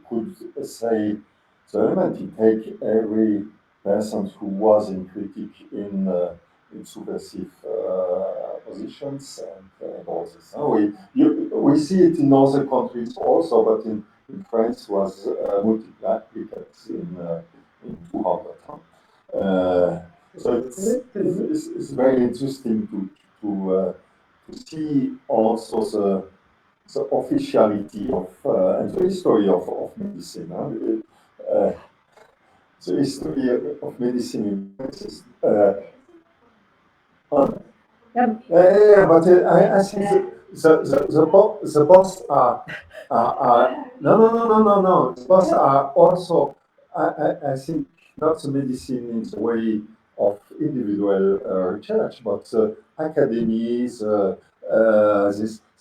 could say the element, you take every person who was in critic in subversive positions and all this. We see it in other countries also, but in France was multiplied in 200. So it's very interesting to see also the officiality of and the history of medicine. The history of medicine in France is. But I think the boss are no. The boss are also, I think, not the medicine in the way of individual research, but the academies,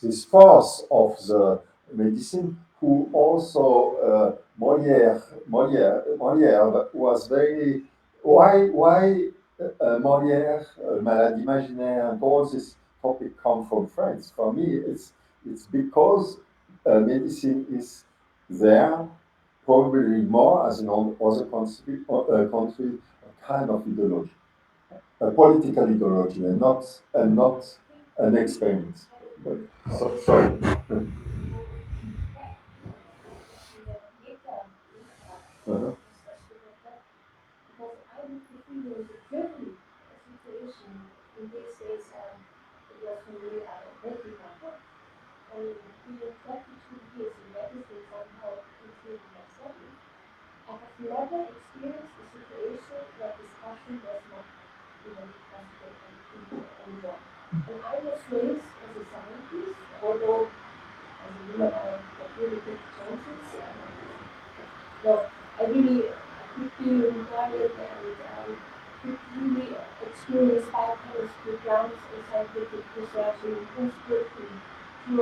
this force of the medicine, who also Molière was very why Molière, Maladie Imaginaire, and all this topic come from France. For me, it's because medicine is there, probably more as in all other country, a kind of ideology, a political ideology, and not an experiment. Sorry. Uh-huh. Because I would feel the privilege situation in these days, it was for me very important. And being 22 years in medicine somehow including my study, I have never experienced a situation where discussion was not possible anymore. And I was raised as a scientist, although as a woman I have really good chances. Well, I really quickly regarded and quickly experienced biochemistry grounds in scientific research in Innsbruck, in we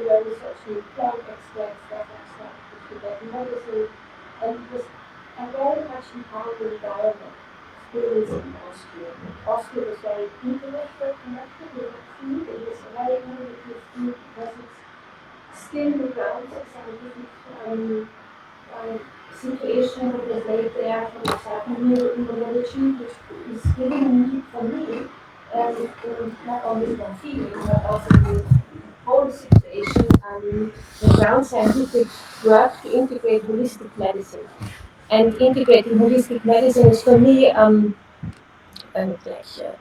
were researching plant extracts, that extract, Tibetan medicine, and it was a very much empowering environment experience in Austria. Austria was very international connected with the field. It was a very innovative field because it's still the grounds of scientific situation that was laid there for the second immunology, which is giving me, for me, not only the feeling, but also the whole situation and the ground scientific work to integrate holistic medicine. And integrating holistic medicine is for me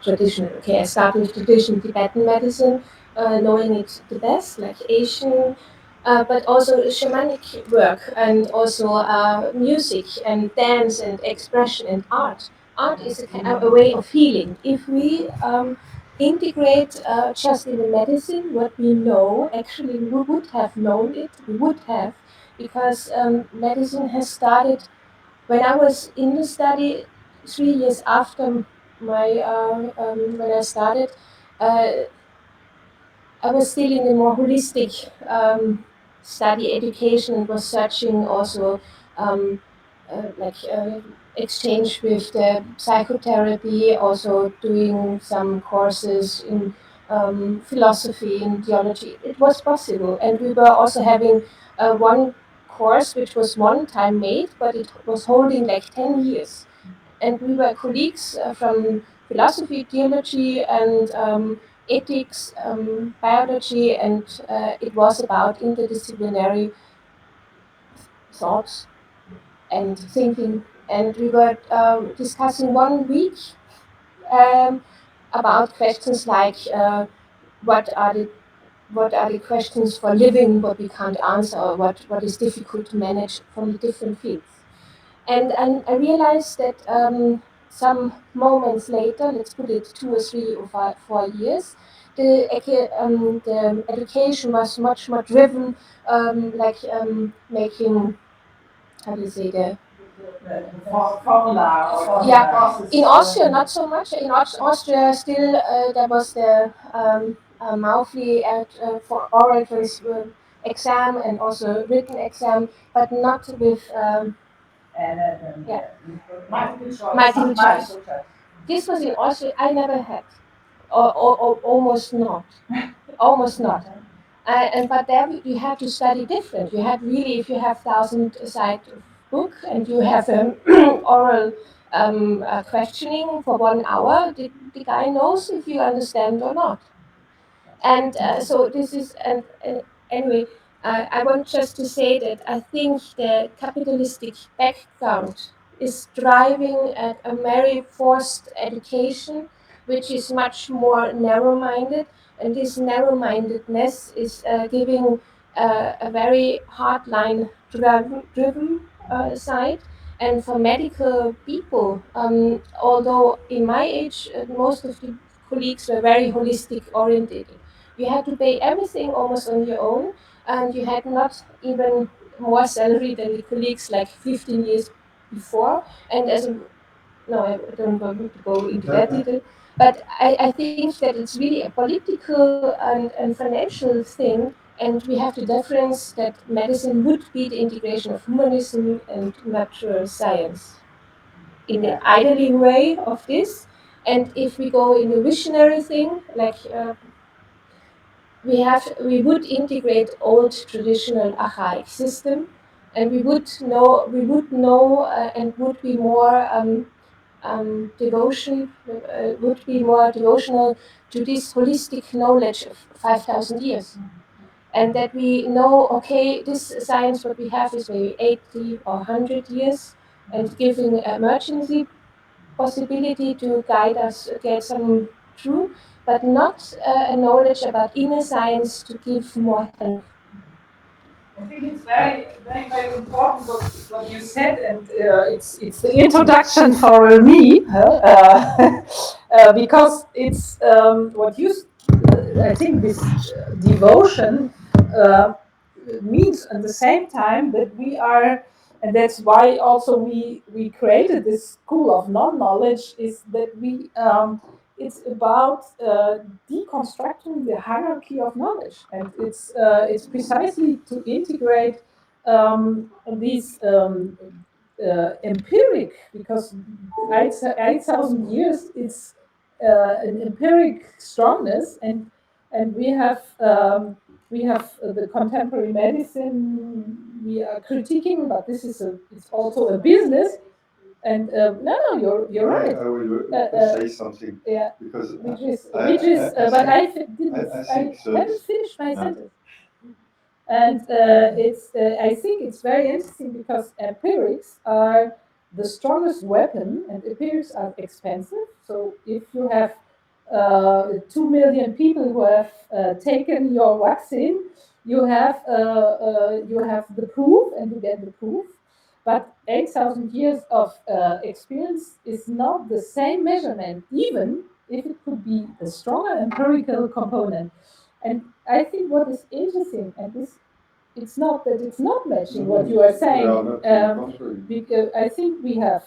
traditional. Okay, I start with traditional Tibetan medicine, knowing it the best, like Asian, but also shamanic work and also music and dance and expression and art. Art is a way of healing. If we integrate just in the medicine what we know, actually we would have known it, we would have, because medicine has started when I was in the study 3 years after my when I started. I was still in the more holistic study education, was searching also like exchange with the psychotherapy, also doing some courses in philosophy and theology. It was possible, and we were also having one course which was one time made, but it was holding like 10 years. And we were colleagues from philosophy, theology, and ethics, biology, and it was about interdisciplinary thoughts and thinking. And we were discussing 1 week about questions like what are the questions for living, what we can't answer, or what is difficult to manage from the different fields. And I realized that some moments later, let's put it 2 or 3 or 4 years, the education was much more driven, making, how do you say, the formula. Yeah, in Austria not so much. In Austria still there was the monthly for oral exam and also written exam, but not with multiple choice. This was in Austria. I never had, or almost not, almost not. But there you had to study different. You had really, if you have 1,000 side of book and you have oral questioning for 1 hour, the guy knows if you understand or not. And so this is, and anyway, I want just to say that I think the capitalistic background is driving a very forced education, which is much more narrow-minded, and this narrow-mindedness is giving a very hardline driven side. And for medical people, although in my age, most of the colleagues were very holistic oriented. You had to pay everything almost on your own, and you had not even more salary than the colleagues like 15 years before. And as a no, I don't want to go into that detail, but I think that it's really a political and financial thing, and we have to difference that medicine would be the integration of humanism and natural science in the ideally way of this. And if we go in the visionary thing, like we would integrate old traditional archaic system, and we would know and would be more would be more devotional to this holistic knowledge of 5,000 years. And that we know, okay, this science what we have is maybe 80 or 100 years, and giving emergency possibility to guide us get some through, but not a knowledge about inner science to give more help. I think it's very important what you said, and it's the introduction for me, because it's what you. I think this devotion uh, means at the same time that we are, and that's why also we created this school of non-knowledge, is that we it's about deconstructing the hierarchy of knowledge, and it's precisely to integrate these empiric, because 8,000 years it's an empiric strongness, and we have the contemporary medicine we are critiquing, but this is it's also a business. And no, you're right. I will say something Yeah, because but I think so. haven't finished my No. sentence. And I think it's very interesting because empirics are the strongest weapon, and empirics are expensive. So if you have 2 million people who have taken your vaccine, you have the proof, and you get the proof. But 8,000 years of experience is not the same measurement, even if it could be a stronger empirical component. And I think what is interesting, and this, it's not that it's not matching what you are saying, because I think we have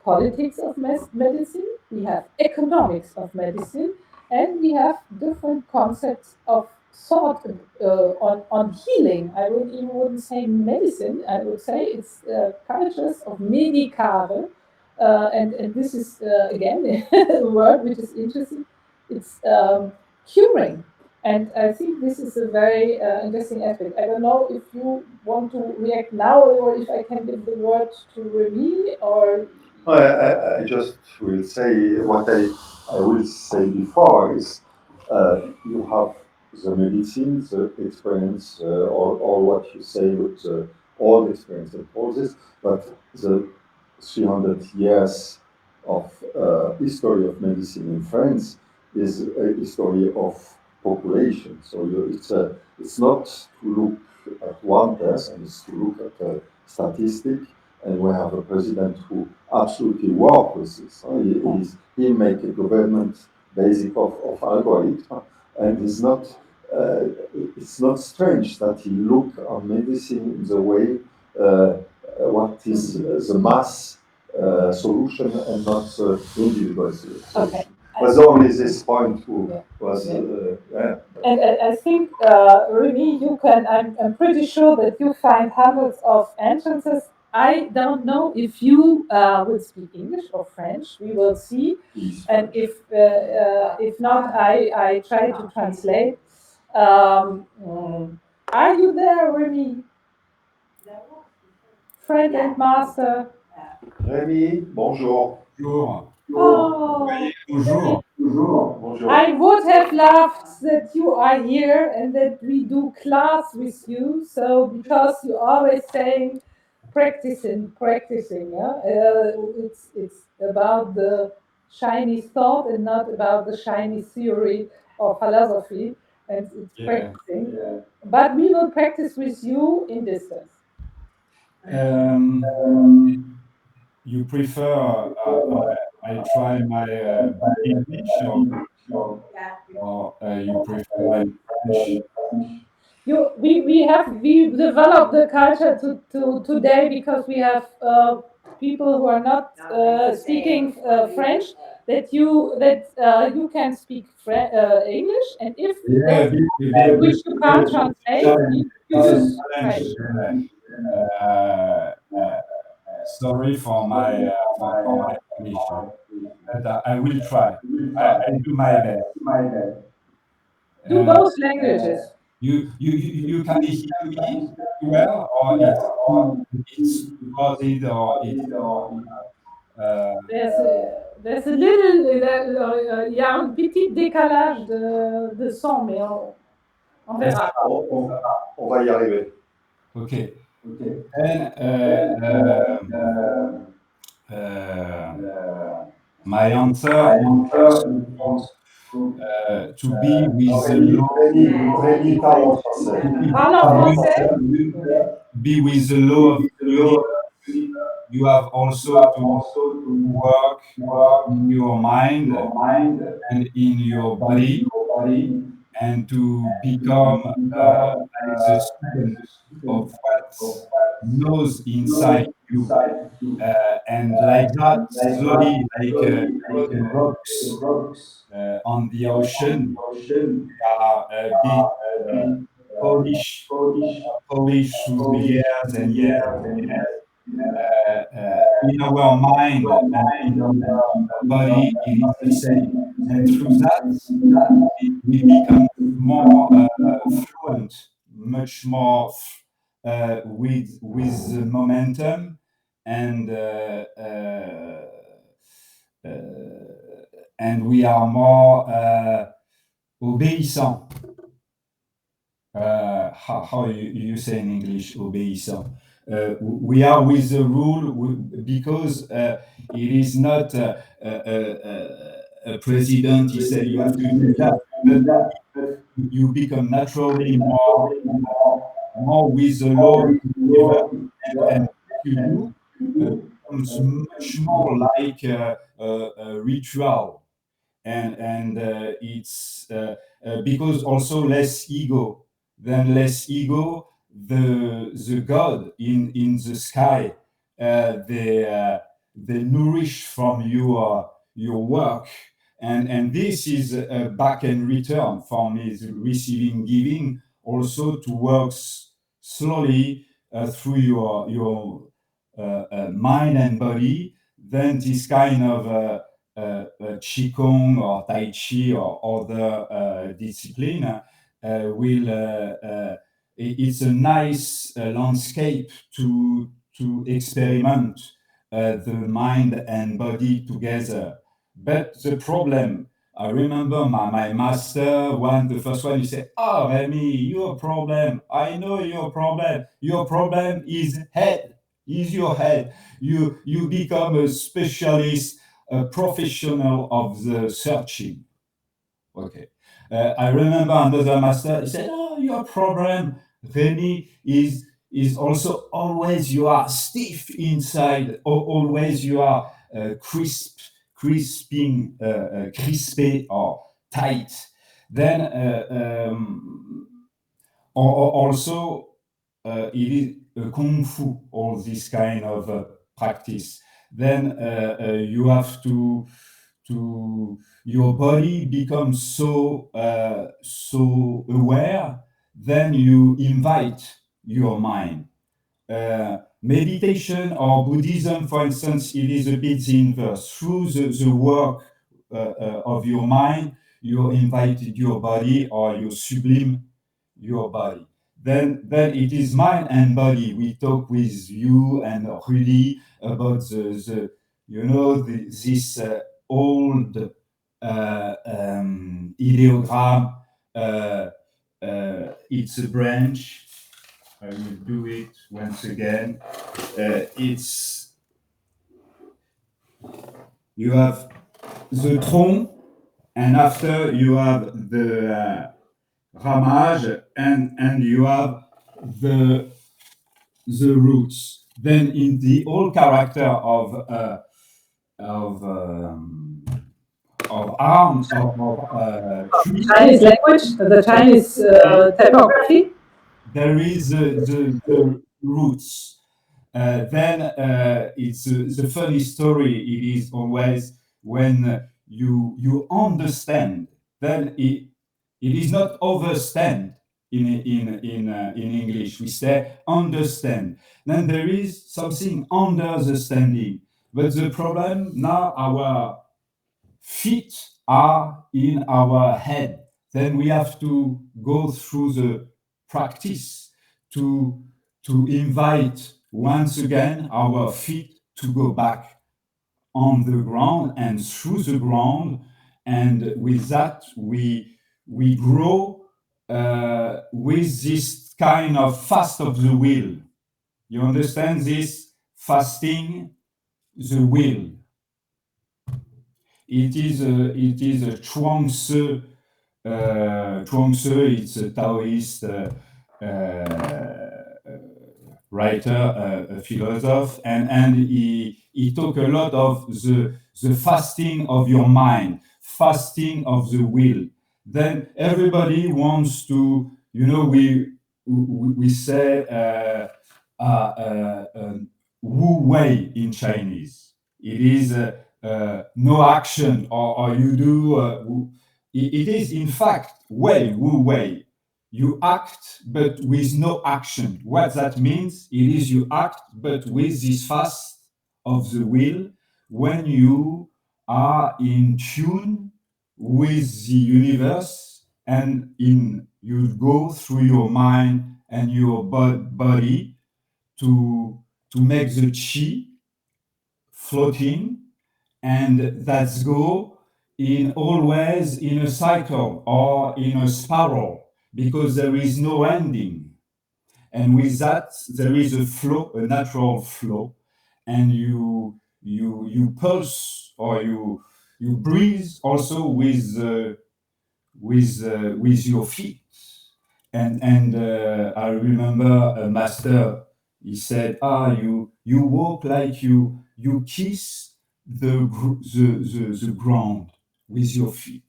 politics of medicine, we have economics of medicine, and we have different concepts of thought on healing. I wouldn't say medicine, I would say it's cultures of medicare, and this is again a word which is interesting. It's curing. And I think this is a very interesting aspect. I don't know if you want to react now, or if I can give the word to Remy, or I just will say what I will say before is you have the medicine, the experience, all what you say with all the experience and all this, but the 300 years of history of medicine in France is a history of population. So it's not to look at one person, it's to look at a statistic, and we have a president who absolutely work with this. He make a government basic of algorithm, and it's not strange that he look on medicine in the way what is the mass solution and not the individual solution. Okay. But only this point who was And I think, Remy, you can. I'm pretty sure that you find hundreds of entrances. I don't know if you will speak English or French. We will see. And if not, I try to translate. Are you there, Remy? Friend and master. Rémi, bonjour. Bonjour. Oh, Bonjour. Bonjour. I would have loved that you are here and that we do class with you. So because you always saying practicing, practicing. Yeah, it's about the shiny thought and not about the shiny theory or philosophy. And it's Yeah. practicing. Yeah. But we will practice with you in distance. Um, you prefer I try my bad English or you prefer in French? We developed the culture to today because we have people who are not speaking French that you can speak English, and if Yeah, there's which you can't translate, you use challenge. French. Uh, sorry for my English, but I will try. I do my best. Do Uh, both languages. you can hear me well, or it's recorded, or it's uh, There's a little, il y a un petit décalage de son, mais on yes. verra. On va y arriver. Okay. Then my answer is to be with the Rémi, law, Rémi, Rémi parle en français. Parle en français. be with the law of the universe. You have also to work in your mind and in your body, and to become like the student of what knows inside you. And like that, slowly, like the rocks on the ocean, are being polished, polished through the years and years in our mind and in our body. It is the same, and through that, we become more fluent, much more with the momentum, and uh, and we are more obéissant. How you say in English, obéissant? We are with the rule because it is not a president. He said you have to do that, but you become naturally more with the law of the universe, and what you do becomes much more like a ritual, and it's because also less ego. Then less ego, the god in the sky, they nourish from your work, and this is a back and return from is receiving giving, also to work slowly through your mind and body. Then this kind of qigong or tai chi or other discipline will it's a nice landscape to experiment the mind and body together. But the problem, I remember my master one, the first one, he said, "Oh, Remy, your problem. I know your problem. Your problem is head. Is your head. You become a specialist, a professional of the searching." Okay. I remember another master, he said, "Oh, your problem, Remy, is also always you are stiff inside, always you are crisping, crispy or tight." Then also it is kung fu, all this kind of practice. Then you have to your body becomes so aware. Then you invite your mind. Meditation or Buddhism, for instance, it is a bit the inverse. Through the work of your mind, you invited your body or you sublime your body. Then it is mind and body. We talk with you and Rudy about the this old ideogram. It's a branch. I will do it once again. It's you have the tronc, and after you have the ramage, and you have the roots. Then in the whole character of um, of arms of trees, Chinese language, the Chinese typography. there is the roots. Then it's the funny story. It is always when you understand. Then it is not overstand in English. We say understand. Then there is something under the standing. But the problem now, our feet are in our head. Then we have to go through the practice to invite once again our feet to go back on the ground and through the ground, and with that we grow with this kind of fast of the will. You understand this fasting the will? It is a Chuang Tzu. Chuang Tzu, it's a Taoist writer, a philosopher, and he talk a lot of the fasting of your mind, fasting of the will. Then everybody wants to, we say Wu Wei in Chinese. It is no action, or you do. It is in fact Wu Wei. You act, but with no action. What that means, it is you act, but with this fast of the will, when you are in tune with the universe, and you go through your mind and your body to make the chi floating, and that's go in always in a cycle or in a spiral, because there is no ending. And with that, there is a flow, a natural flow, and you pulse, or you breathe also with your feet. And I remember a master. He said, you walk like you kiss the ground with your feet.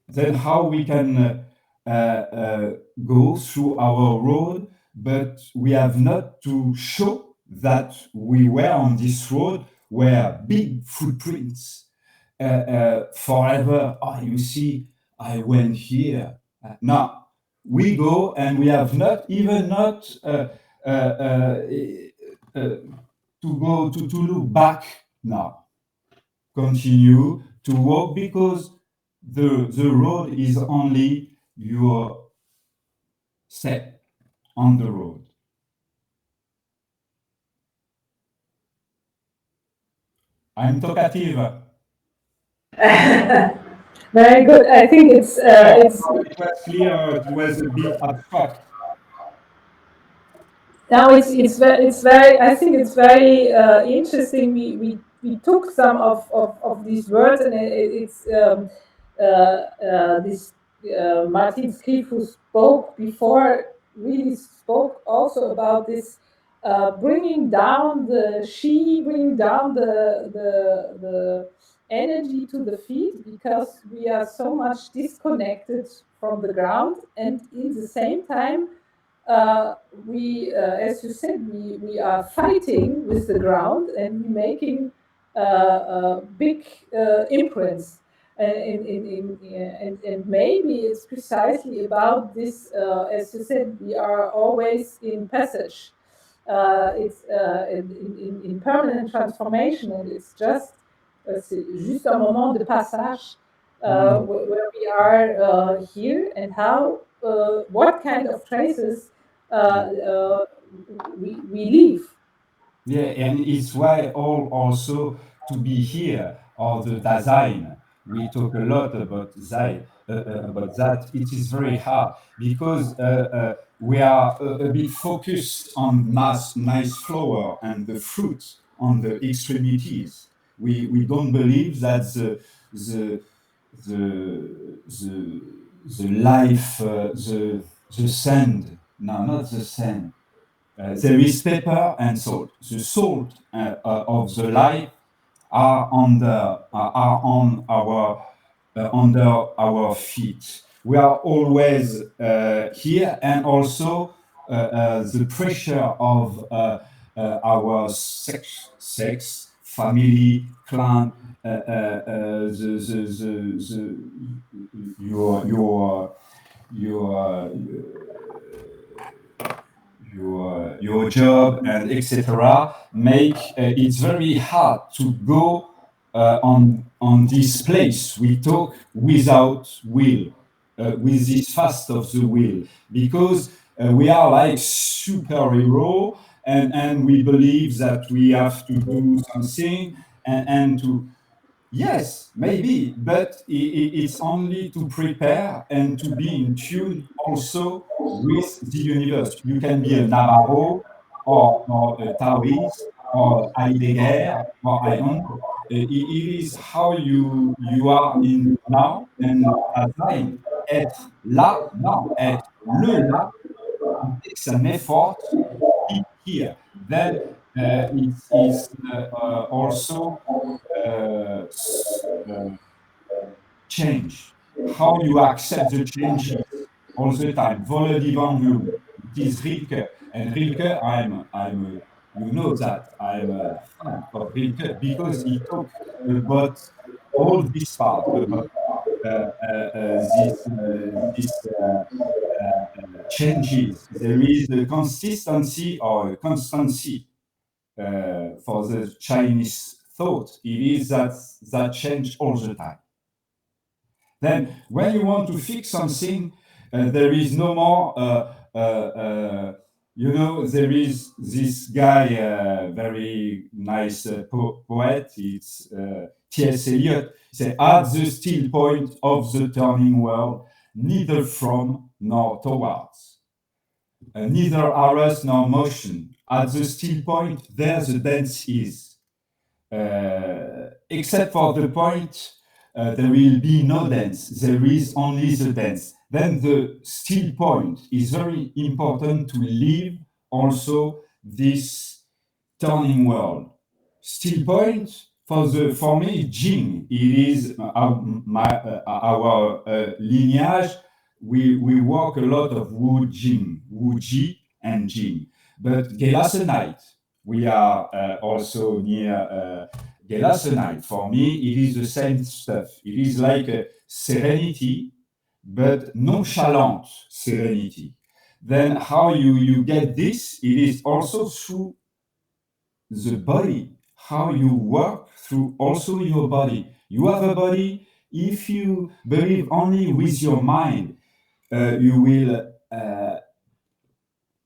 Then how we can go through our road, but we have not to show that we were on this road where big footprints forever. Oh, you see, I went here. Now we go, and we have not even not to go to look back now. Continue to walk, because the road is only your step on the road. I'm talkative. Very good. I think it's It was clear. It was a bit abstract. now it's very, I think it's very interesting. We took some of these words, and it's this Martin Skrief, who spoke before, really spoke also about this bringing down the she, bringing down the energy to the feet, because we are so much disconnected from the ground, and in the same time as you said, we are fighting with the ground, and making big imprints. And maybe it's precisely about this, as you said, we are always in passage. It's in permanent transformation, and it's just, c'est juste un moment de passage. where we are here, and how what kind of traces we leave. Yeah, and it's why all also to be here or the design. We talk a lot about that. It is very hard because we are a bit focused on nice flower and the fruit on the extremities. We don't believe that the the life the sand. No, not the sand. There is pepper and salt. The salt of the life are on our under our feet. We are always here, and also the pressure of our sex, family, clan, your your job and etc. make it's very hard to go on this place. We talk without will, with this fast of the will, because we are like superhero, and we believe that we have to do something and to. Yes, maybe, but it's only to prepare and to be in tune also with the universe. You can be a Navarro or a Taoist or Heidegger or I don't know. It is how you are in now and design. Être là, non, être le là, it takes an effort to be here. Then it is also uh, uh, change, how you accept the changes all the time. Volle die Wandelung. It is Rilke. And Rilke, you know that I'm a fan of Rilke because he talks about all this part, about this changes. There is a consistency or a constancy for the Chinese thought. It is that change all the time. Then, when you want to fix something, there is no more. There is this guy, very nice poet. It's T.S. Eliot. He said, "At the still point of the turning world, neither from nor towards, neither arrest nor motion. At the still point, there the dance is. Except for the point, there will be no dance. There is only the dance." Then the still point is very important to live also this turning world. Still point for me, Jing. It is our lineage. We work a lot of Wu Jing, Wu Ji and Jing. But Gelassenite, we are also near Gelassenite. For me, it is the same stuff. It is like a serenity, but nonchalant serenity. Then how you get this? It is also through the body, how you work through also your body. You have a body. If you believe only with your mind, you will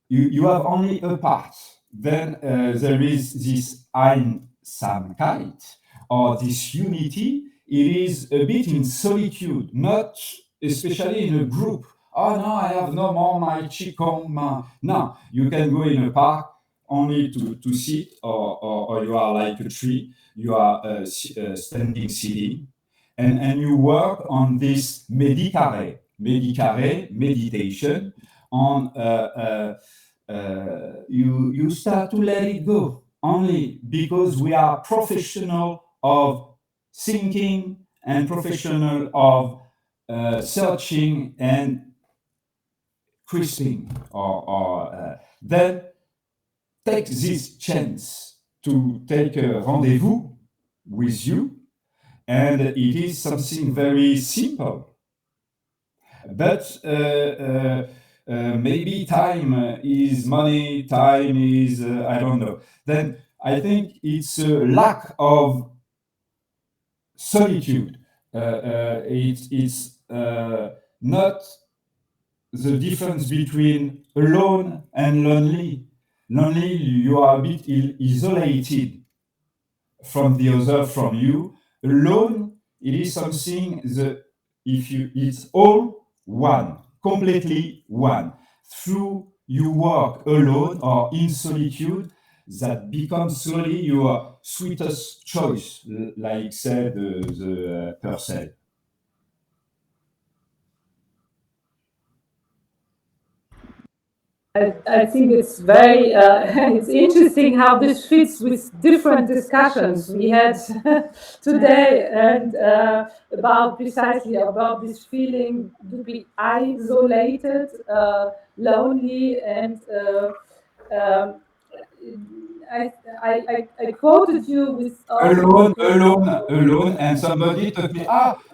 you have only a part. Then there is this Einsamkeit, or this unity. It is a bit in solitude, not especially in a group. Oh no, I have no more my qigong. No, you can go in a park only to sit, or you are like a tree. You are standing, sitting, and you work on this medicare, meditation, on you start to let it go only because we are professional of thinking and professional of searching and crisping, or then take this chance to take a rendezvous with you, and it is something very simple, but maybe time is money, time is I don't know. Then I think it's a lack of solitude. it's not the difference between alone and lonely. Lonely, you are a bit isolated from the other, from you. Alone, it is something that if you, it's all one, completely one. Through you work alone or in solitude, that becomes slowly your sweetest choice, like said the Purcell. I think it's very it's interesting how this fits with different discussions we had today and about precisely about this feeling to be isolated, lonely, and um, I quoted you with Alone, alone, alone, and somebody told me,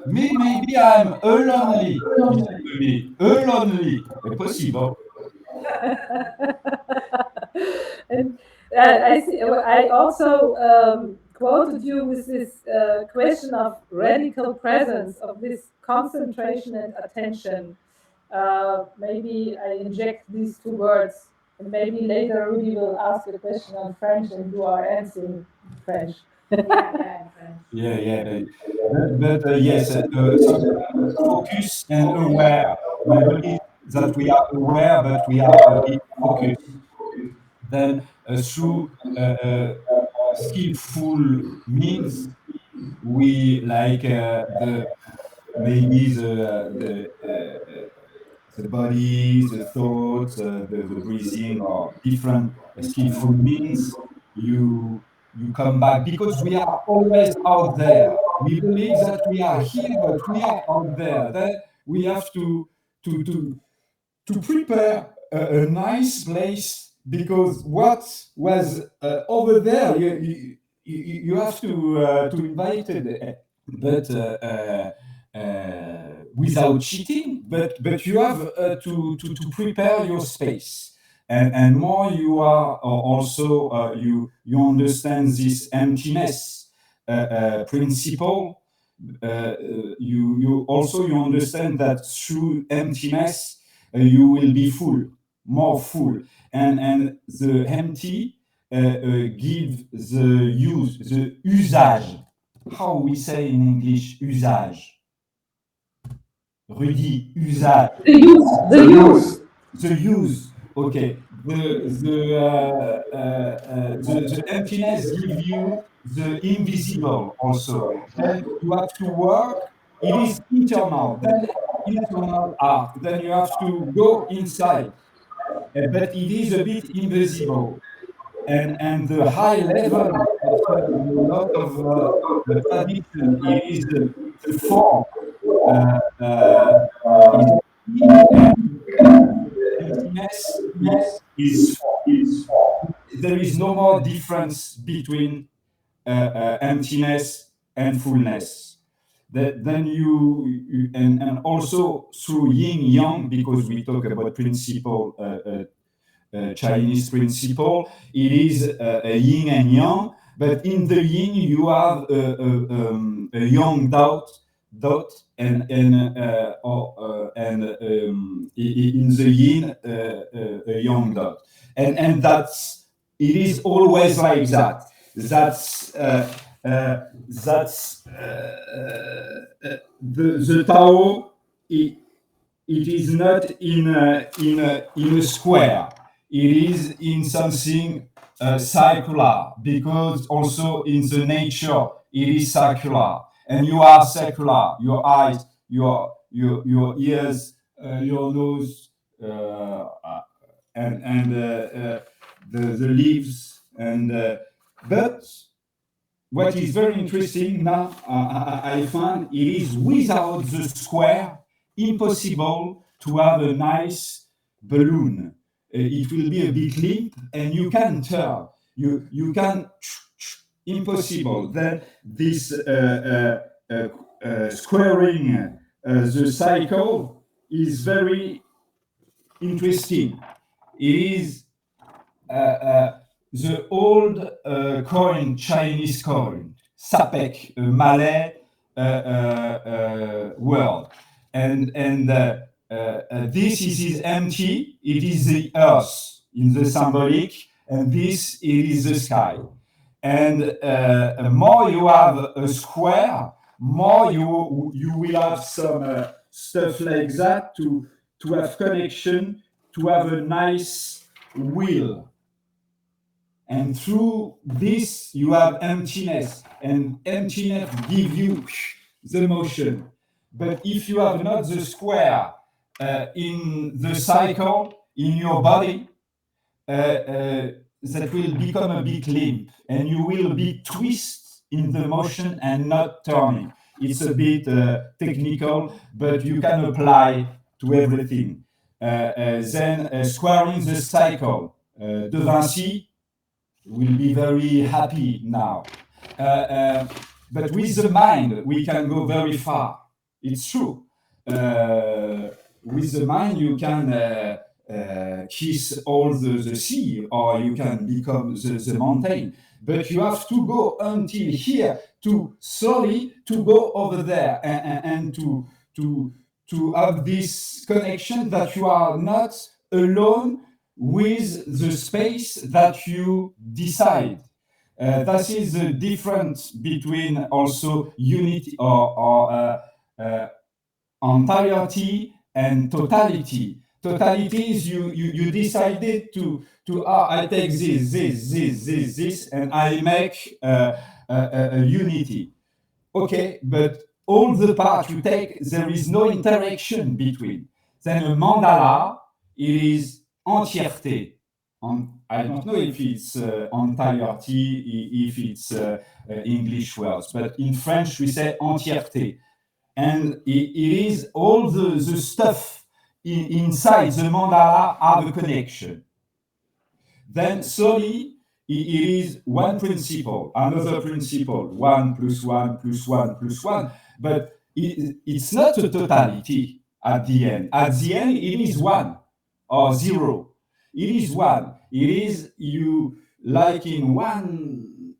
maybe I'm lonely. He said to me, lonely. Possible. and I also quoted you with this question of radical presence, of this concentration and attention. Maybe I inject these two words, and maybe later Rudy will ask a question on French, and you are answering French. Yeah. But yes, focus and aware. We believe that we are aware, but we are a bit focused. Then through skillful means, we like the maybe the body, the thoughts, the breathing, or different skillful means, you come back because we are always out there. We believe that we are here, but we are out there. Then we have to to to prepare a nice place because what was over there, you have to invite it, but without cheating. But you have to prepare your space, and more you are also you understand this emptiness principle. You also you understand that through emptiness you will be full, more full, and the empty give the usage. How we say in English usage? Rudy, usage. The use. Okay. The emptiness give you the invisible also. Then you have to work. It is internal. Then internal art. Then you have to go inside. But it is a bit invisible. And the high level of in a lot of tradition, it is the form. Is emptiness is there is no more difference between emptiness and fullness. Then and also through yin yang, because we talk about principle, Chinese principle, it is a yin and yang. But in the yin, you have a yang dot, and in the yin a yang dot, and that's it is always like that. That's the Tao. It is not in a square. It is in something circular, because also in the nature it is circular, and you are circular. Your eyes, your ears, your nose, and the leaves, and but what is very interesting now, I find it is without the square impossible to have a nice balloon. It will be a bit limp, and you can turn. You can impossible. Then this squaring the cycle is very interesting. It is the old coin, Chinese coin, sapek, Malay, world, and this is empty. It is the earth in the symbolic, and this it is the sky. And more you have a square, more you will have some stuff like that to have connection, to have a nice wheel. And through this, you have emptiness, and emptiness gives you the motion. But if you have not the square in the cycle, in your body, that will become a bit limp, and you will be twist in the motion and not turning. It's a bit technical, but you can apply to everything. Then squaring the cycle. De Vinci will be very happy now. But with the mind, we can go very far. It's true. With the mind, you can kiss all the sea, or you can become the mountain. But you have to go until here to slowly to go over there and to have this connection that you are not alone with the space that you decide. That is the difference between also unity or entirety and totality. Totality is you decided to I take this, and I make a unity. Okay, but all the parts you take, there is no interaction between. Then a mandala, it is entièreté. I don't know if it's entirety, if it's English words, but in French we say entièreté. And it is all the stuff inside the mandala have a connection. Then slowly, it is one principle, another principle, 1 plus 1 plus 1 plus 1, but it's not a totality at the end. At the end, it is 1 or 0. It is 1. It is you, like in one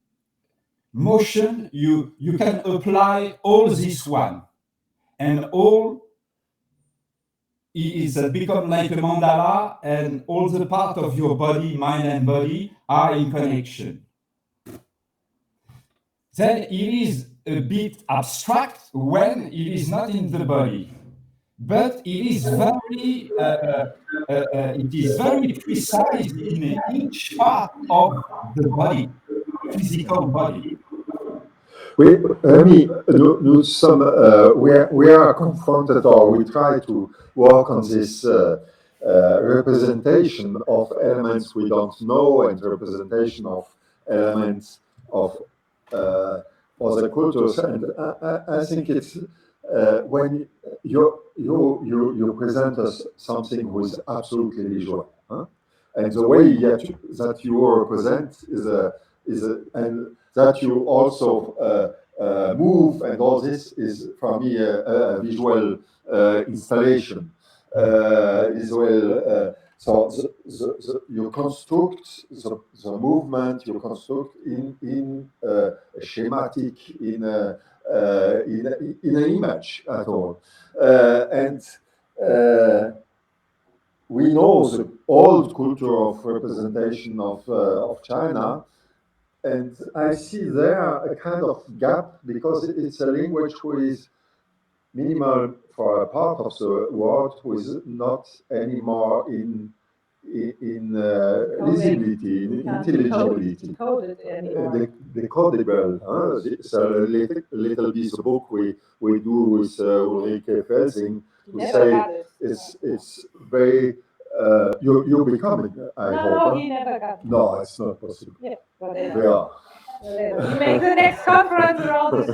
motion, you can apply all this one. And all is that become like a mandala, and all the part of your body, mind and body, are in connection. Then it is a bit abstract when it is not in the body, but it is very precise in each part of the body, physical body. We, we are confronted, or we try to work on this representation of elements we don't know, and representation of elements of other cultures. And I think it's when you present us something who is absolutely visual, huh? And the way that you represent and that you also move, and all this is for me a visual installation. So you construct the movement, you construct in a schematic, in an image at all, and we know the old culture of representation of China. And I see there a kind of gap, because it's a language who is minimal for a part of the world, who is not anymore in visibility, in intelligibility, decodable. It's a little bit the book we do with Ulrike Felsing, who say it's very. You're becoming, I hope. No, he never got it. No, it's not possible. Yeah, whatever. Yeah. You make the next conference around this.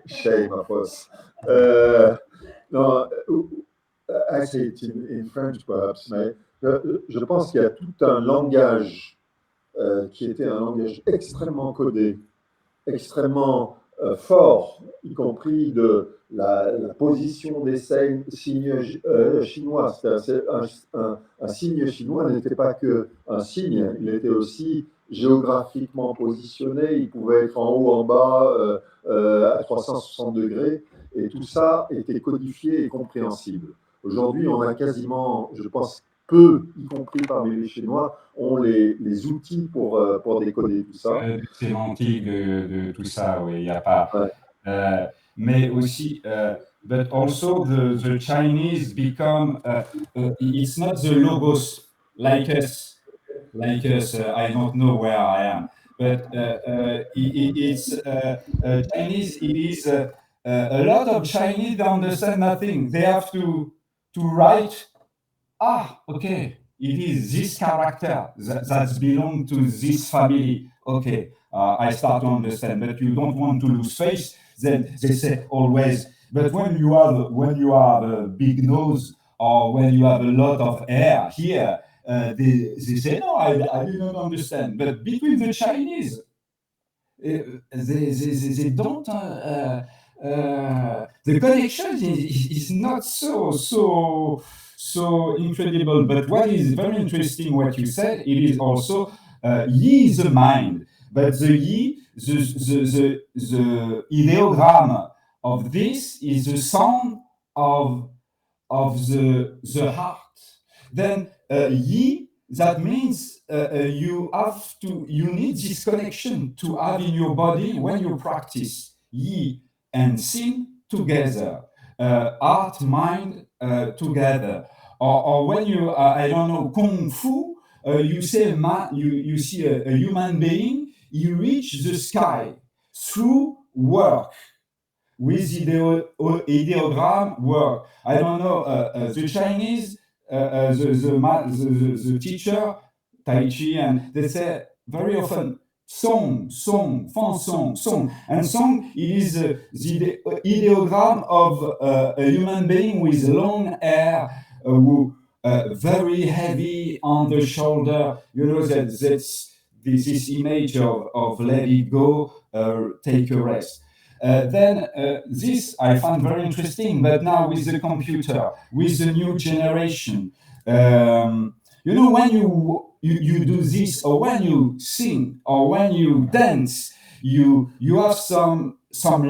Shame of us. No, I say it in French perhaps, mais je pense qu'il y a tout un langage qui était un langage extrêmement codé, extrêmement fort, y compris de la position des signes chinois. Un signe chinois n'était pas qu'un signe, il était aussi géographiquement positionné, il pouvait être en haut, en bas, à 360 degrés, et tout ça était codifié et compréhensible. Aujourd'hui, on a quasiment, je pense, peu, y compris parmi les Chinois, ont les outils pour décoder tout ça. De sémantique, de tout ça, oui, il n'y a pas. Ouais. Mais aussi, but also the Chinese become, it's not the logos like us, I don't know where I am, but it's Chinese, it is a lot of Chinese don't understand nothing. They have to write, okay, it is this character that belong to this family. Okay, I start to understand, but you don't want to lose face. Then they say always, but when you have a big nose or when you have a lot of hair here, they say no, I do not understand. But between the Chinese, they don't. The connection is not so incredible. But what is very interesting, what you said, it is also yi is the mind, but the yi, the ideogram of this is the sound of the heart. Then yi, that means you need this connection to have in your body when you practice yi and sing together, heart, mind together. Or when you, I don't know, kung fu, you say you see a human being, you reach the sky through work with ideogram work. I don't know, the Chinese, the teacher, Tai Chi, and they say very often, song, song. And song, it is the ideogram of a human being with long hair, who very heavy on the shoulder. You know, that's this image of let it go, take a rest. Then this I find very interesting, but now with the computer, with the new generation, you know, when you do this, or when you sing, or when you dance, you have some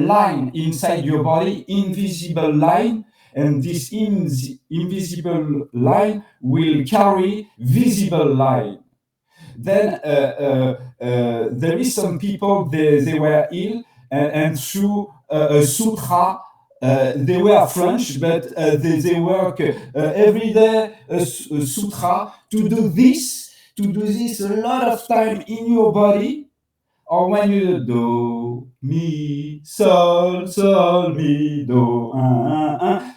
line inside your body, invisible line, and this invisible line will carry visible line. Then there is some people, they were ill, and through a sutra, they were French, but they work every day a sutra to do this a lot of time in your body. Or when you do, mi, sol, mi, do,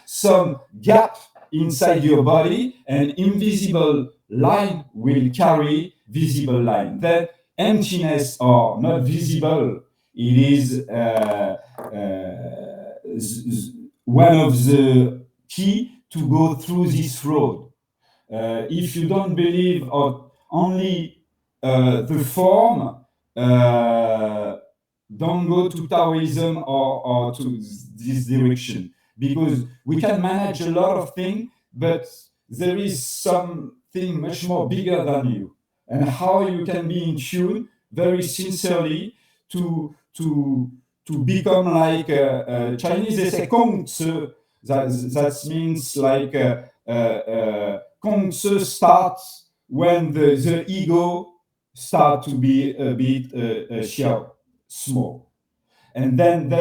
some gap inside your body, an invisible line will carry visible line. Then emptiness or not visible, it is one of the key to go through this road. If you don't believe of only the form, don't go to Taoism or to this direction, because we can manage a lot of things, but there is something much more bigger than you, and how you can be in tune very sincerely to become like Chinese. They say Kong Tzu. That means like Kong Tzu starts when the ego start to be a bit small, and then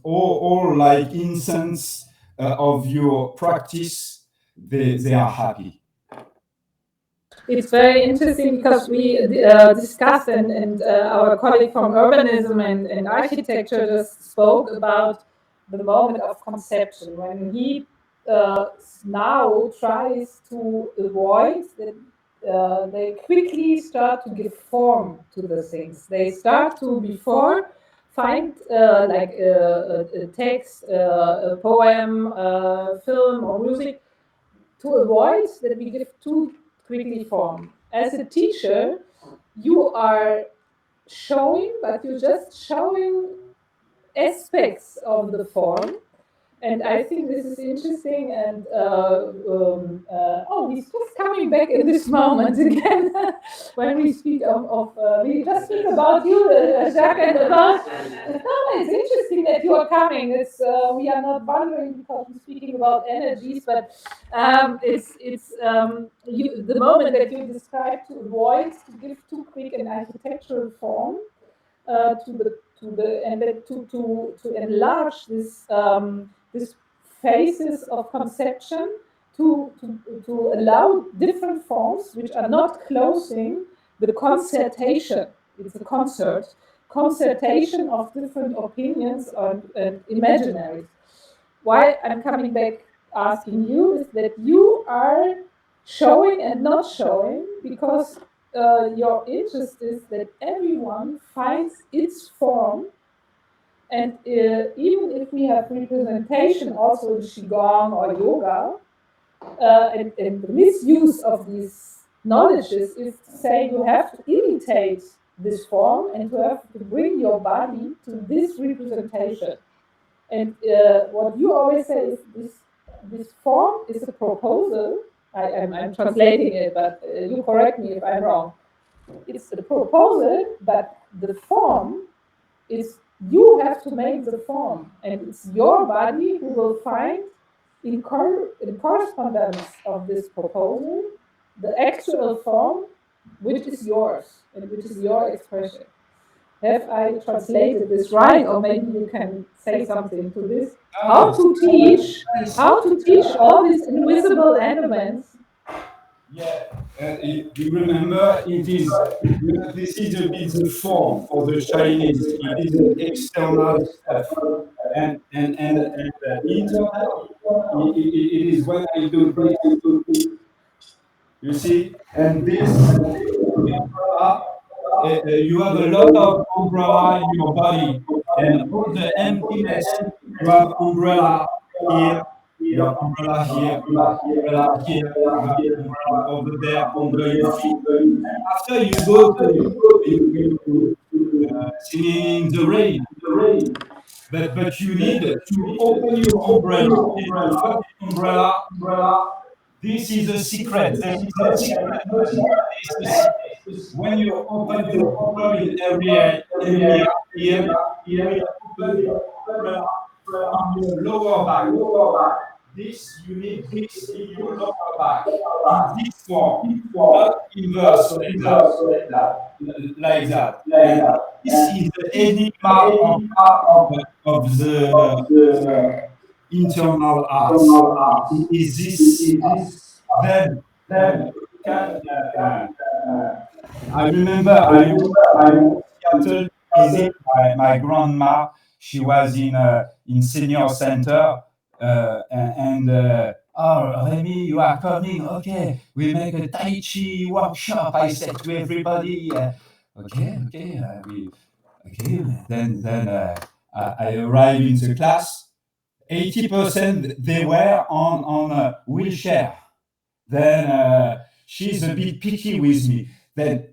all like incense of your practice, they are happy. It's very interesting because we discussed, and our colleague from urbanism and architecture just spoke about the moment of conception, when he now tries to avoid that they quickly start to give form to the things. They start to, before, find like a text, a poem, film, or music, to avoid that we give too quickly form. As a teacher, you are showing, but you're just showing aspects of the form. And I think this is interesting. And oh, he's just coming back in this moment again when we speak we just speak about you, Jacques, and about. No, it's interesting that you are coming. It's we are not wondering because we're speaking about energies, but the moment that you described to avoid to give too quick an architectural form to enlarge this phases of conception to allow different forms which are not closing the concertation. It's a concertation of different opinions and imaginaries. Why I'm coming back asking you is that you are showing and not showing because your interest is that everyone finds its form. And even if we have representation also in Qigong or yoga, and the misuse of these knowledges is to say you have to imitate this form and you have to bring your body to this representation. And what you always say is this form is a proposal. I'm translating it, but you correct me if I'm wrong. It's a proposal, but the form is you have to make the form, and it's your body who will find in correspondence of this proposal the actual form which is yours and which is your expression. Have I translated this right? Or maybe you can say something to this. How to teach all these invisible elements. Yeah, you remember it is, this is a bit the form for the Chinese. It is an external stuff. And internal, it is when I do this, you see, and this umbrella, you have a lot of umbrella in your body, and all the emptiness, you have umbrella here, you have umbrella here, you have umbrella here, you have umbrella over there under your feet. After you go to singing in the rain, but you need to open your umbrella. And what is umbrella? This is a secret. There is no secret. It's a secret. When you open the umbrella in area here, you will open the umbrella on your lower back. This, you need this in your lower back, in this form, not inverse like that. And this is the enigma of the internal arts. Is this then you can I remember I was in Seattle visit my grandma. She was in senior center, oh, Remy, you are coming. Okay, we make a Tai Chi workshop. I said to everybody, okay. Then I arrived in the class. 80% they were on a wheelchair. Then she's a bit picky with me. Then,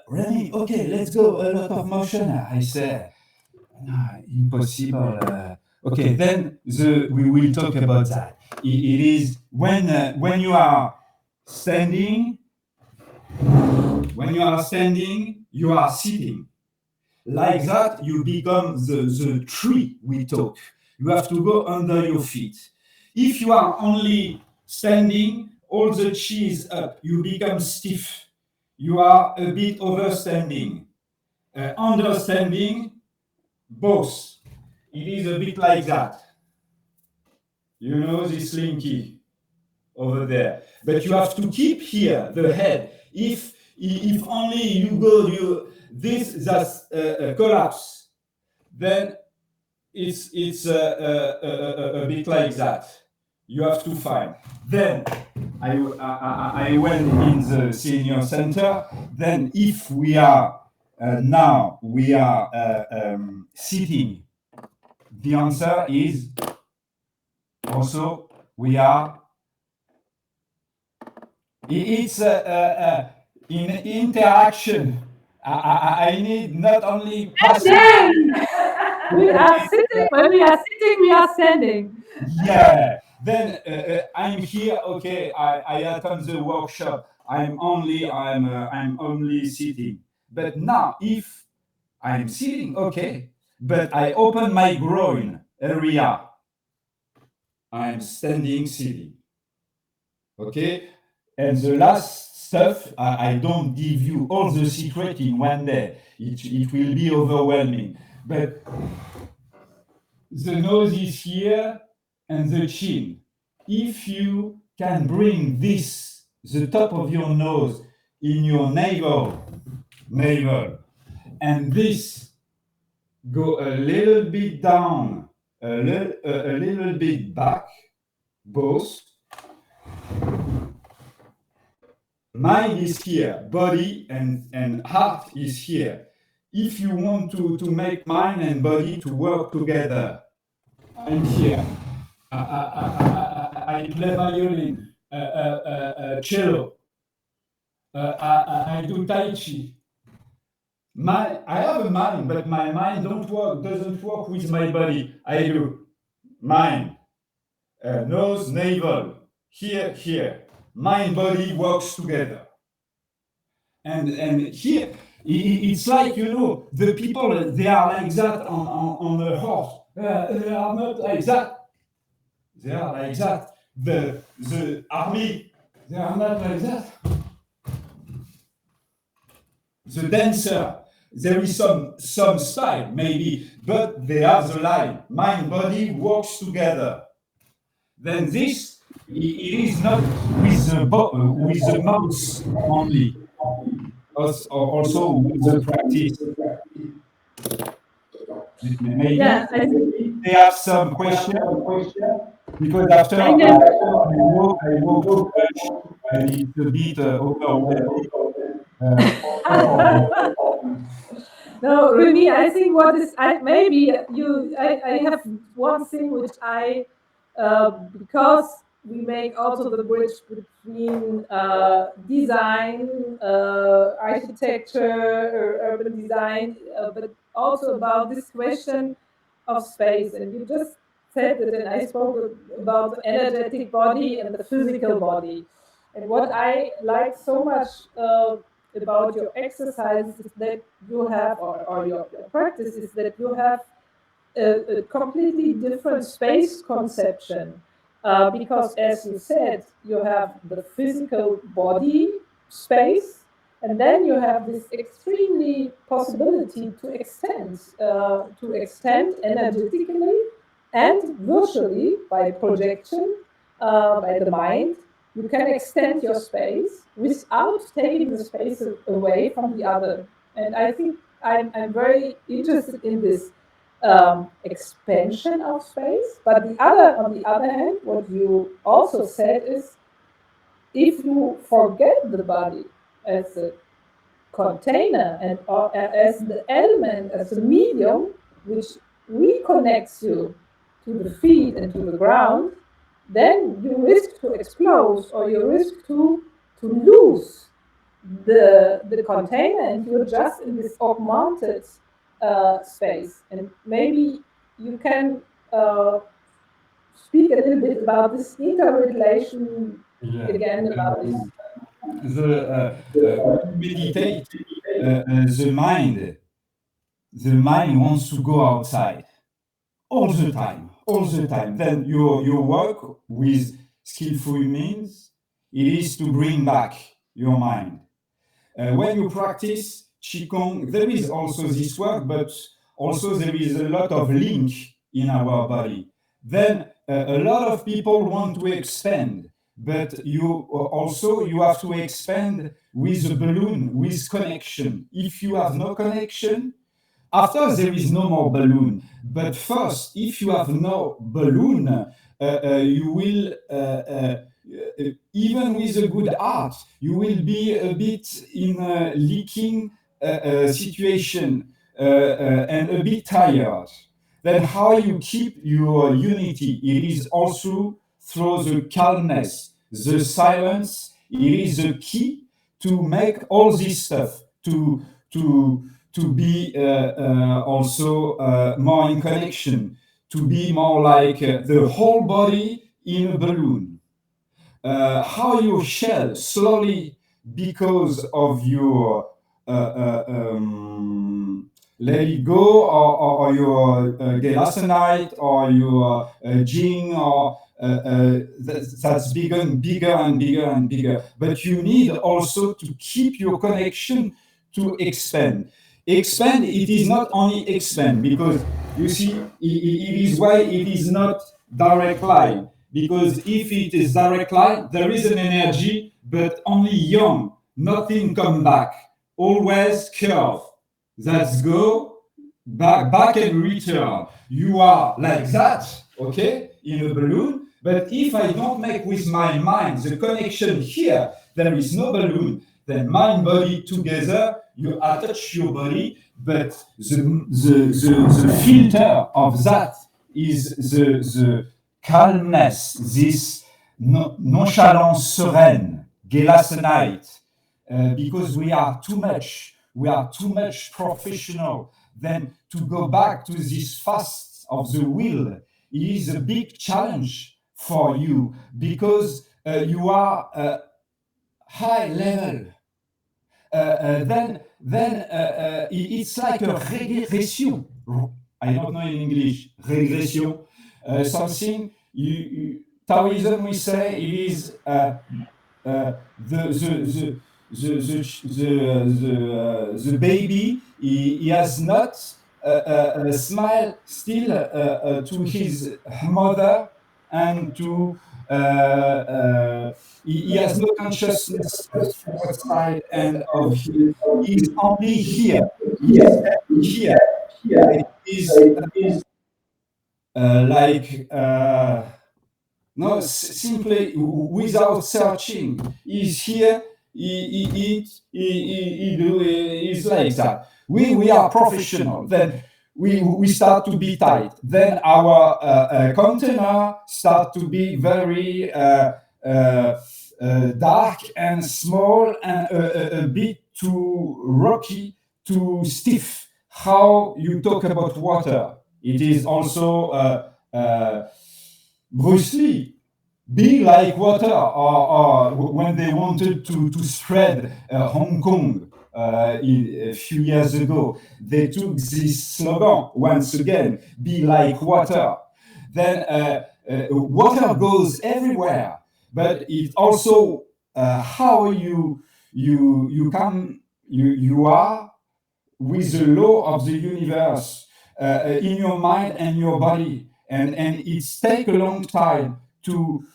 Remy, okay, let's go. A lot of motion. I say, no, impossible. Okay, then we will talk about that. It is when you are standing. When you are standing, you are sitting. Like that, you become the tree we talk. You have to go under your feet. If you are only standing, all the cheese up, you become stiff. You are a bit overstanding. Understanding, both. It is a bit like that. You know this slinky over there. But you have to keep here the head. If only you go, this just collapse, then it's a bit like that. You have to find. Then I went in the senior center. Then if we are now we are sitting, the answer is also we are. It's in interaction I need not only passive. Standing. We are sitting. When we are sitting, we are standing. Yeah. Then I'm here. Okay, I attend the workshop. I'm only sitting. But now, if I'm sitting, okay, but I open my groin area, I'm standing, sitting. Okay, and the last stuff, I don't give you all the secret in one day. It will be overwhelming. But the nose is here and the chin. If you can bring this, the top of your nose, in your navel, and this go a little bit down, a little bit back, both. Mind is here, body and heart is here. If you want to make mind and body to work together, I'm here. I play violin, cello. I do tai chi. I have a mind, but my mind doesn't work with my body. I do mind, nose, navel, here. Mind, body works together. And here, it's like, the people, they are like that on the horse. They are not like that. They are like that. The army, they are not like that. The dancer, there is some style, maybe, but they have the line. Mind, body works together. Then this, it is not with the mouth only. Also with the practice. Maybe they have some question, because after I walk too much, and it's a bit overwhelming. No, Remy, I think what is I have one thing which because we make also the bridge between design, architecture, urban design, but also about this question of space. And you just said it, and I spoke about the energetic body and the physical body. And what I like so much about your exercises is that you have, or your practice is that you have a completely different space conception. Because, as you said, you have the physical body space, and then you have this extremely possibility to extend energetically and virtually by projection, by the mind. You can extend your space without taking the space away from the other. And I think I'm very interested in this expansion of space. But on the other hand, what you also said is, if you forget the body as a container and as the element, as a medium which reconnects you to the feet and to the ground, then you risk to explode, or you risk to lose the container, and you're just in this augmented space. And maybe you can speak a little bit about this interrelation again, about this. When you meditate, the mind wants to go outside all the time. Then your work with skillful means, it is to bring back your mind. When you practice Qigong, there is also this work, but also there is a lot of link in our body. Then a lot of people want to expand, but you have to expand with a balloon, with connection. If you have no connection, after there is no more balloon. But first, if you have no balloon, you will, even with a good art, you will be a bit in a leaking situation and a bit tired. Then how you keep your unity? It is also through the calmness, the silence. It is the key to make all this stuff, to be also more in connection, to be more like the whole body in a balloon. How your shell slowly, because of your let it go, or your gelassenite, or your jing, or that's bigger and bigger and bigger. But you need also to keep your connection to expand. Expand, it is not only expand, because you see, it is why it is not direct line. Because if it is direct line, there is an energy, but only young, nothing come back. Always curve. That's go, back and return. You are like that, okay, in a balloon. But if I don't make with my mind the connection here, there is no balloon, then mind body together, you attach your body, but the filter of that is the calmness, this nonchalance sereine, gelassenite, because we are too much professional. Then to go back to this fast of the will is a big challenge for you, because you are high level. Then it's like a regression. I don't know in English, regression. Something Taoism, we say it is the baby. He has not a smile still to his mother, and to he has no consciousness of outside and of he. He's only here. He is here. It is like no, simply without searching. He's here. He eats. He do. He's like that. We are professional. Then we start to be tight. Then our container start to be very dark and small, and a bit too rocky, too stiff. How you talk about water? It is also Bruce Lee, be like water, or when they wanted to spread Hong Kong a few years ago, they took this slogan once again, be like water. Then water goes everywhere, but it also how you are with the law of the universe in your mind and your body, and it's take a long time to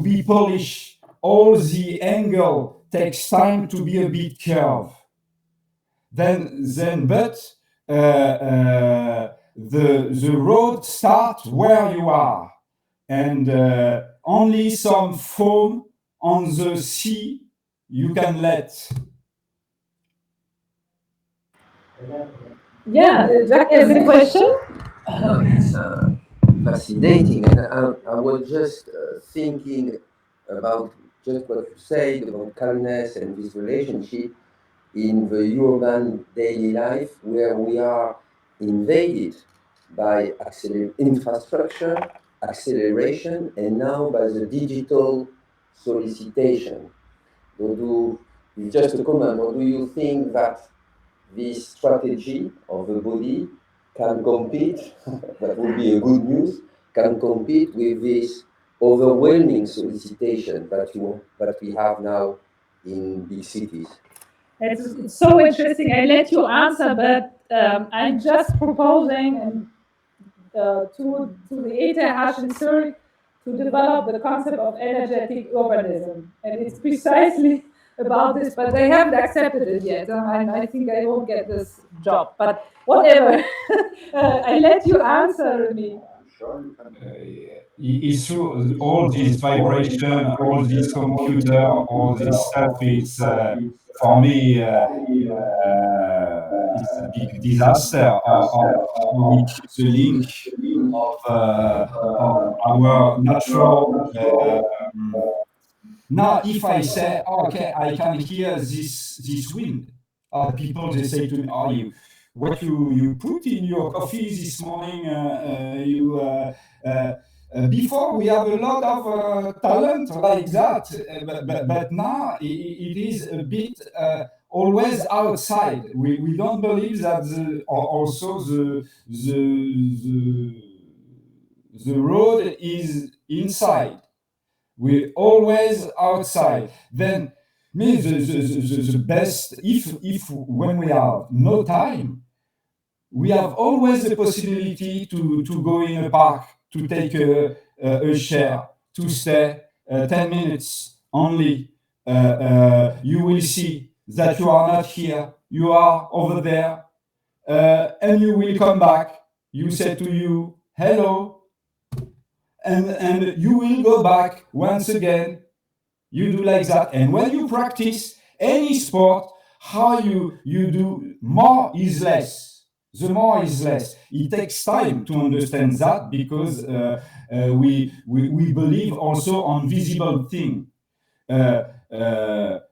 be polished. All the angle takes time to be a bit curved. But the road starts where you are, and only some foam on the sea you can let. Yeah, Jack has a question. Oh, it's fascinating. And I was just thinking about just what you said about calmness and this relationship in the urban daily life, where we are invaded by infrastructure, acceleration, and now by the digital solicitation. It's just a comment, or do you think that this strategy of the body can compete, that would be a good news, can compete with this overwhelming solicitation that we have now in big cities? It's so interesting. I let you answer, but I'm just proposing to the ETH in Zurich to develop the concept of energetic urbanism. And it's precisely about this, but they haven't accepted it yet. And I think I won't get this job, but whatever. I let you answer me. It's through all this vibration, all this computer, all this stuff. It's for me, it's a big disaster. Or we keep the link of our natural. Now, if I say, okay, I can hear this wind, People, they say to me, "Are you what you put in your coffee this morning? Before we have a lot of talent like that, but now it is a bit always outside. We don't believe that also the road is inside. We're always outside. Then me the best if when we have no time, we have always the possibility to go in a park, to take a chair, to stay 10 minutes only. You will see that you are not here, you are over there, and you will come back. You say to you, hello, and you will go back once again. You do like that. And when you practice any sport, how you do more is less. The more is less. It takes time to understand that because we believe also on visible thing.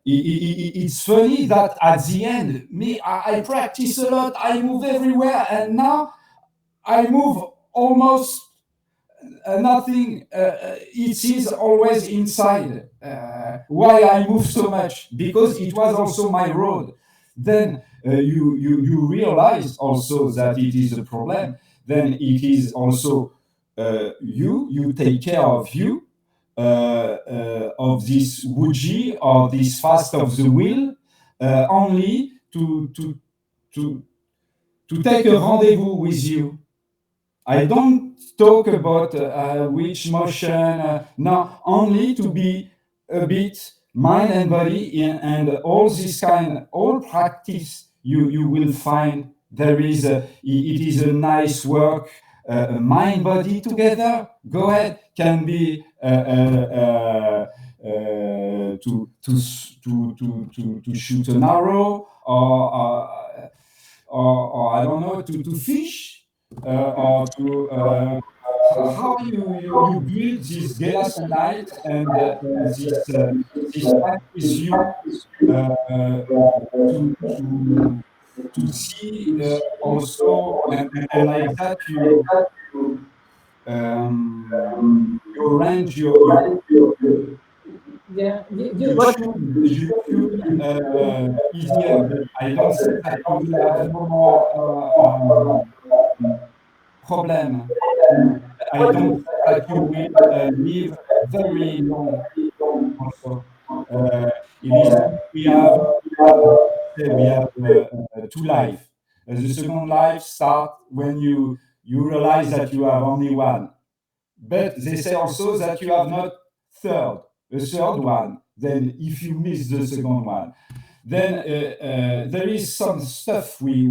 It's funny that at the end, me, I practice a lot, I move everywhere, and now I move almost nothing. It is always inside. Why I move so much? Because it was also my road. Then you realize also that it is a problem. Then it is also you take care of you, of this wuji or this fast of the will, only to to take a rendezvous with you. I don't talk about which motion, no, only to be a bit mind and body and all this kind, all practice you will find there is it is a nice work, mind body together. Go ahead, can be to shoot an arrow or I don't know to fish or to how you build this Gelas night and this time with you to see also and like that you arrange your Yeah, you what should easier, but I don't think that you will have no more problem. I don't think that you will live very long also. It is we have we have two life. The second life start when you realize that you have only one. But they say also that you have not a third one. Then if you miss the second one, then there is some stuff we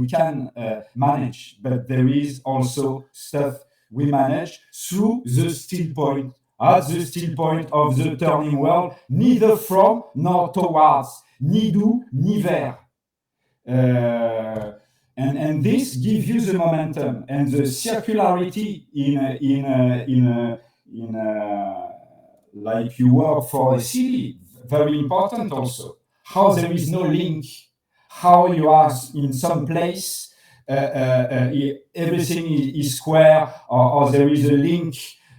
can manage, but there is also stuff we manage through the still point. At the still point of the turning world, neither from nor towards, ni do, ni vers. And this gives you the momentum and the circularity in like you work for a city. Very important also. How there is no link. How you are in some place, everything is square, or there is a link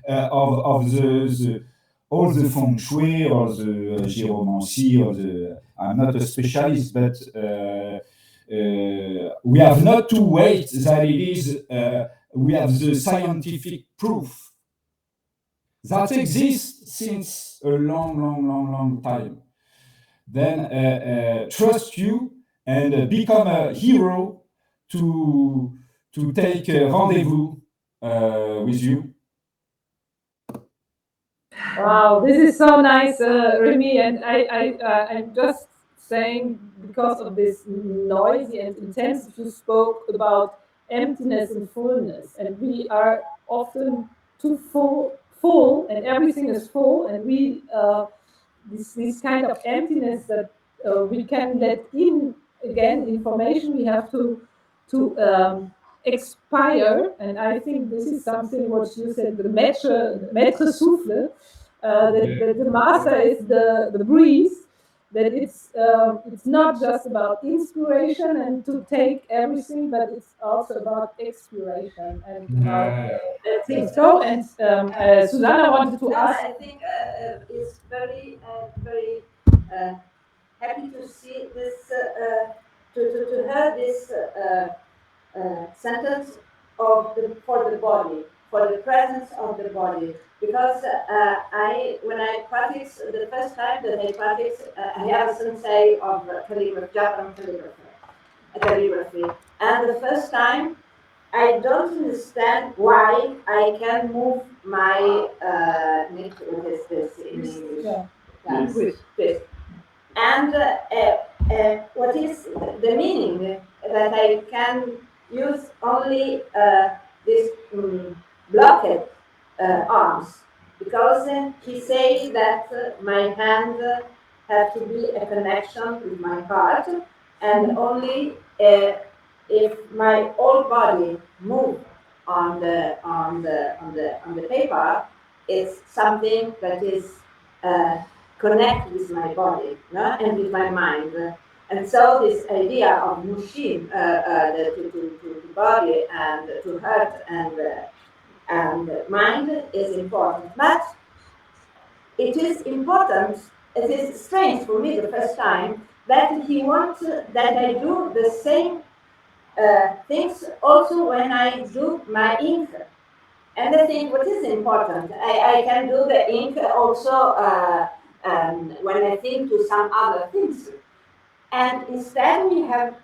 of the all the feng shui or the geomancy or the. I'm not a specialist, but. We have not to wait that it is, we have the scientific proof that exists since a long time. Then trust you and become a hero to take a rendezvous with you. Wow, this is so nice, Remy. And I'm just saying because of this noisy and intensive, you spoke about emptiness and fullness, and we are often too full, and everything is full, and we this kind of emptiness that we can let in again information we have to expire. And I think this is something what you said, the maître souffle, that the master is the breeze, that it's not just about inspiration and to take everything, but it's also about exploration and about think so. And Susanna wanted to no, ask. I think it's very happy to see this, to hear this sentence of for the body, for the presence of the body. Because when I practice the first time that I practice, I have a sensei of calligraphy, Japanese calligraphy, and the first time I don't understand why I can move my what is this in English? Yeah. Yeah, twist. And what is the meaning that I can use only this blocked arms? Because he say that my hand have to be a connection with my heart, and only if my whole body move on the paper, it's something that is connect with my body, no? And with my mind. And so this idea of machine, to body and to heart and mind is important. But it is important, it is strange for me the first time that he wants that I do the same things also when I do my ink. And I think what is important, I can do the ink also when I think to some other things. And instead we have